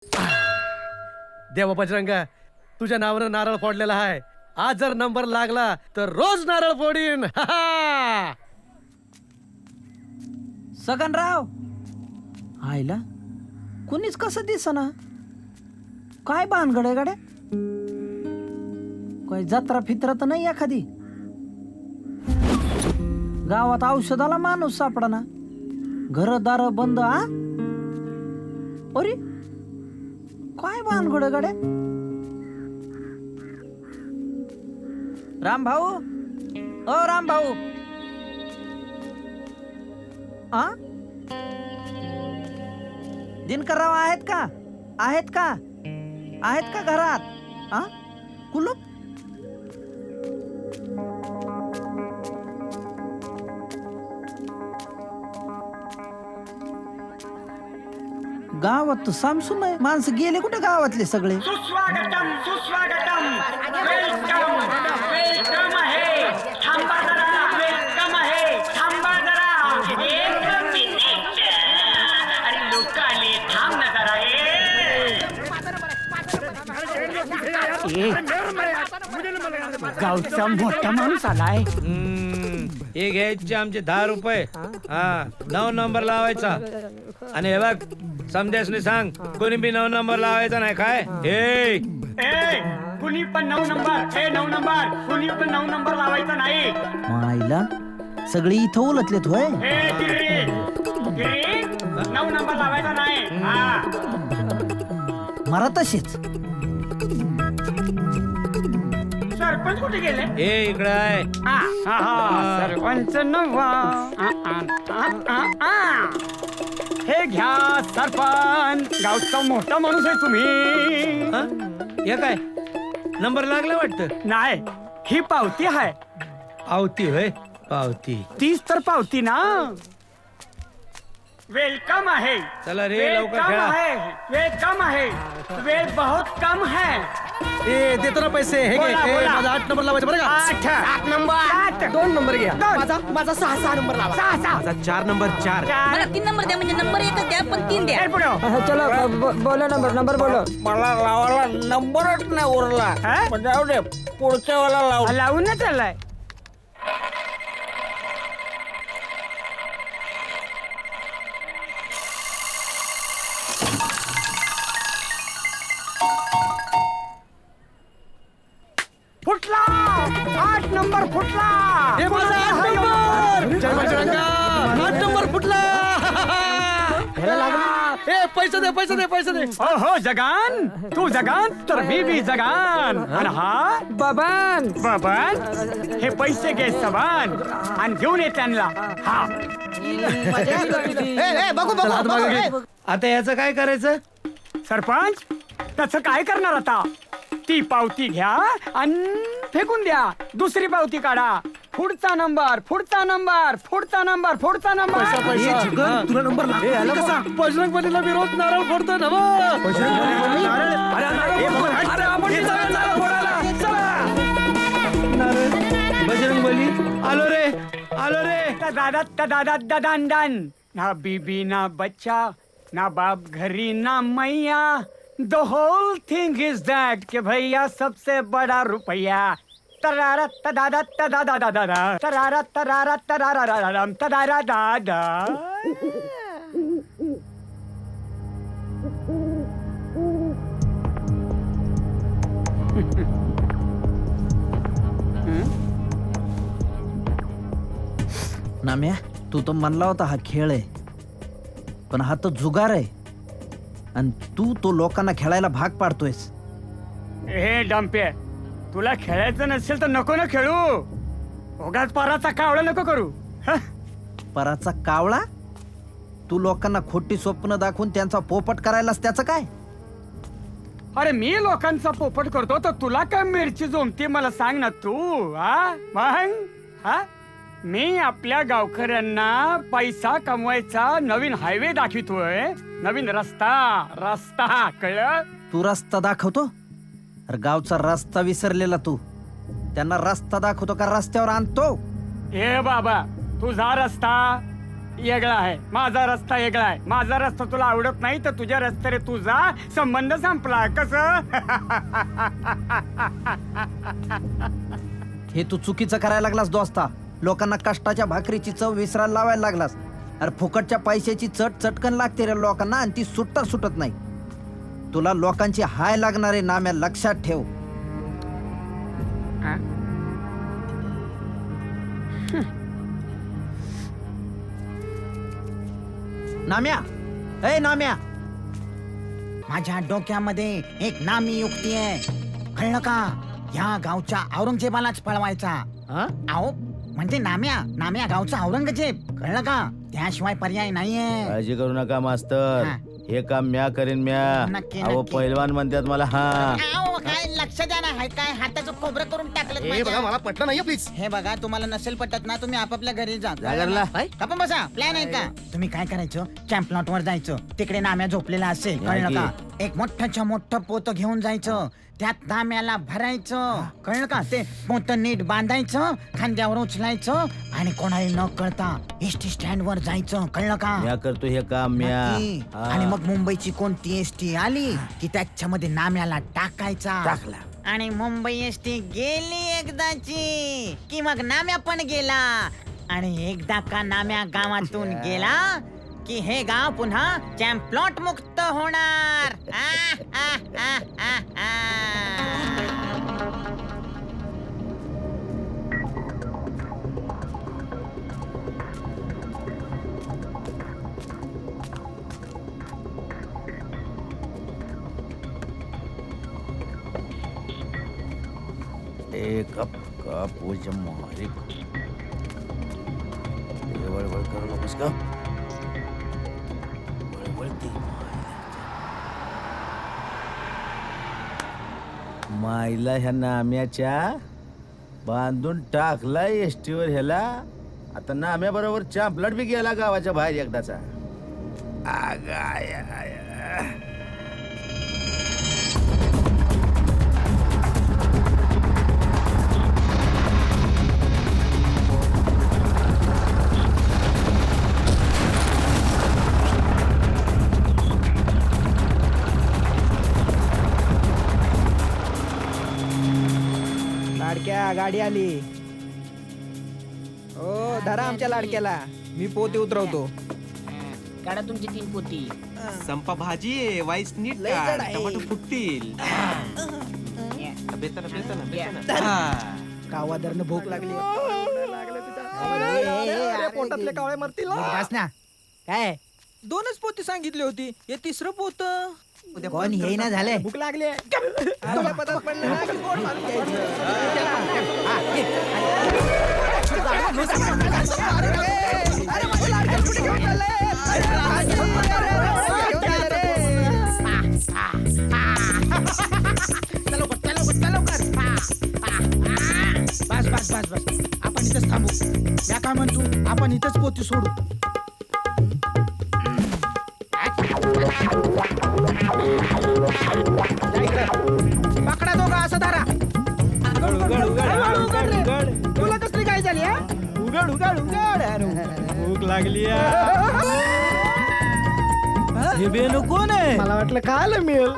देवा बजरंगा, तुझ्या नावानं नारळ फोडलेला आहे. आज जर नंबर लागला तर रोज नारळ फोडीन. सगनराव आईला कुणीच कसं दिसना. काय भानगड आहे गाड्या? काय जत्रा फित्रा तर नाही एखादी? गावात औषधाला माणूस सापडाना, घरदार बंद. अरे काय भानगड आहे गाड्या? राम भाऊ, ओ राम भाऊ, दिनकरराव आहेत का? आहेत का? आहेत का घरात? कुलूप? गावात सामसून आहे. माणसं गेले कुठे गावातले सगळे? सुस्वागतम सुस्वागतम, वेलकम वेलकम आहे. थांबा जरा, वेलकम आहे. थांबा जरा, एक मिनिट. अरे लोक आले, थांब ना जरा. गावचा मोठा माणूस आलाय. हे घ्यायचे आमचे 10 रुपये. हा 9 नंबर लावायचा. आणि हे बघ, समजासने सांग, कोणी बी 9 नंबर लावायचा नाही. काय ए कुणी पण 9 नंबर, 9 नंबर, कुणी पण 9 नंबर लावायचा नाही. माईला सगळी इथं उलटलेत होय. 9 नंबर लावायचा नाही. मरा तशीच. सरपंच कुठे गेले? हे इकडे आहे. सरपंच नवा. हे घ्या सरपंच, गावचा मोठा माणूस आहे तुम्ही. हा? हे काय नंबर लागला वाटतं? नाही, ही पावती आहे. पावती होय, पावती. 30 तर पावती ना. वेलकम आहे. चला रे, लवकर वेलकम खेळा. आहे, वेलकम आहे. वेळ बहुत कम है. ए देतो ना पैसे. हे घे. बोला, बोला. माझा 8 नंबर लावायचा बरं का? 8 नंबर. 2 नंबर घ्या. माझा 6 नंबर लावा. 6 माझा 4 नंबर 4. मला 3 नंबर द्या, म्हणजे नंबर एकच द्या पण 3 द्या. चलो बोला नंबर बोलो. मला लावायला नंबरच नाही उरला. पण जाऊ दे, पुढच्या वेळेला लावू. लावूनच आलाय. फुटला. 8 नंबर फुटला. हे माझा 8 नंबर. जय बजरंगा, 8 नंबर फुटला. ए पैसे दे, पैसे दे, पैसे दे. हो जगान, तू जगान तर मी बी जगान. आणि हा बबन, बबन हे पैसे घे सबन आणि घेऊन ये त्यांना. हा चला, हात मागे घे. आता याचं काय करायचं? सरपंच, त्याचं काय करणार आता? ती पावती घ्या आणि फेकून द्या. दुसरी पावती काढा. पुढचा नंबर, पुढचा नंबर, पुढचा नंबर, पुढचा नंबर. हा. तुला नंबर लागला कसा? बजरंग बलीला मी रोज नारळ फोडतो ना. बजरंग बली, आलो रे, आलो रे. दादा ना बीबी ना बच्चा ना बाप घरी ना मैया. The whole thing is that कि भैया सबसे बड़ा रुपया. तरारा तदादा तदादा दादा तरारा तरारा तरारा तदारा दादा. नाम्या, तू तर म्हणला होता हा खेळ आहे, पण हा तर जुगार आहे. आणि तू तो लोकांना खेळायला भाग पाडतोयस. हे डंपे, तुला खेळायचं नसेल तर नको ना खेळू. उगाच पाराचा कावळा नको करू. पराचा कावळा? तू लोकांना खोटी स्वप्न दाखवून त्यांचा पोपट करायलास, त्याचं काय? अरे मी लोकांचा पोपट करतो तर तुला काय मिरची जमते मला सांग ना तू. हा मी आपल्या गावकऱ्यांना पैसा कमवायचा नवीन हायवे दाखवतोय. नवीन रस्ता कळलं? तू रस्ता दाखवतो? अरे गावचा रस्ता विसरलेला तू. त्यांना रस्ता दाखवतो का रस्त्यावर आणतो? ए बाबा, तुझा रस्ता वेगळा आहे, माझा रस्ता वेगळा आहे. माझा रस्ता तुला आवडत नाही तर तुझ्या रस्त्याने तू जा, संबंध संपला. कसं? हे तू चुकीचं करायला लागलास दोस्ता. लोकांना कष्टाच्या भाकरीची चव विसरायला लावायला लागलास. अरे फुकटच्या पैशाची चटकन लागते रे लोकांना आणि ती सुटत नाही. तुला लोकांची हाय लागणारे नाम्या लक्षात ठेव. हा? नाम्या, ए नाम्या, माझ्या डोक्यामध्ये एक नामी युक्ती आहे, कळलं का? या गावच्या औरंगजेबालाच पळवायचा. अहो म्हणजे नाम्या गावचा औरंगजेब, कळलं का? त्याशिवाय पर्याय नाहीये. काळजी करू नका मास्तर. हा. हे काम म्या करेन म्या. नक्की, अहो नक्की. पैलवान म्हणतात मला. हा अहो, काय लक्ष द्या ना. हाय काय हाताचं खोबरं करून टाकलं. मला पटलं नाही प्लीज. हे बघा, तुम्हाला नसेल पटत ना, तुम्ही आपापल्या घरी जा. जागरला? का पण बसा, प्लॅन आहे का? तुम्ही काय करायचं, कॅम्प प्लॉट वर जायचं. तिकडे नाम्या झोपलेला असेल, या कळलं की. का? एक मोठ्याच्या मोठं पोतं घेऊन जायचं, त्यात नाम्याला भरायचं, कळलं का? ते पोतं नीट बांधायचं, खांद्यावर उचलायचं आणि कोणाला न कळता एसटी स्टँड वर जायचं, कळलं का? म्या करतो हे काम म्या. नक्की. हा. आणि मग मुंबईची कोणती एसटी आली की त्याच्यामध्ये नाम्याला टाकायचा. टाकला. आणि मुंबई एसटी गेली एकदाची की मग नाम्या पण गेला. आणि एकदा का नाम्या गावातून गेला की हे गाव पुन्हा चॅम्प प्लॉट मुक्त होणार. एक कप पूजा मारी. वळवळ करू नकोस का? वळवळती माईला ह्या नाम्याच्या बांधून टाकला एसटीवर ह्याला. आता नाम्या बरोबर चांपलट बी गेला गावाच्या बाहेर एकदाचा. आगाय लाडक्या गाडी आली. ओ धरा आमच्या लाडक्याला. मी पोते उतरवतो. काढा तुमची 3 पोती. संपा भाजी आहे, वाईस नीट काढ, टमाटर फुटतील. बेताना बेताना बेताना. कावादरनं भूक लागली. पोटातले कावळे मरतील. काय 2च पोती सांगितली होती, हे 3रं पोत. कोण येईना झाले? भूक लागली. तुला पदार्थ पडले ना की पोट मारून बस आपण इथंच थांबू. या काय म्हणतो, आपण इथंच पोती सोडू. पकडा दोघं असं धरा. तुला कसली काय झाली? उघड उघड उघड. भूक लागली. हे बेनू कोण आहे? मला वाटलं खायला मिळेल.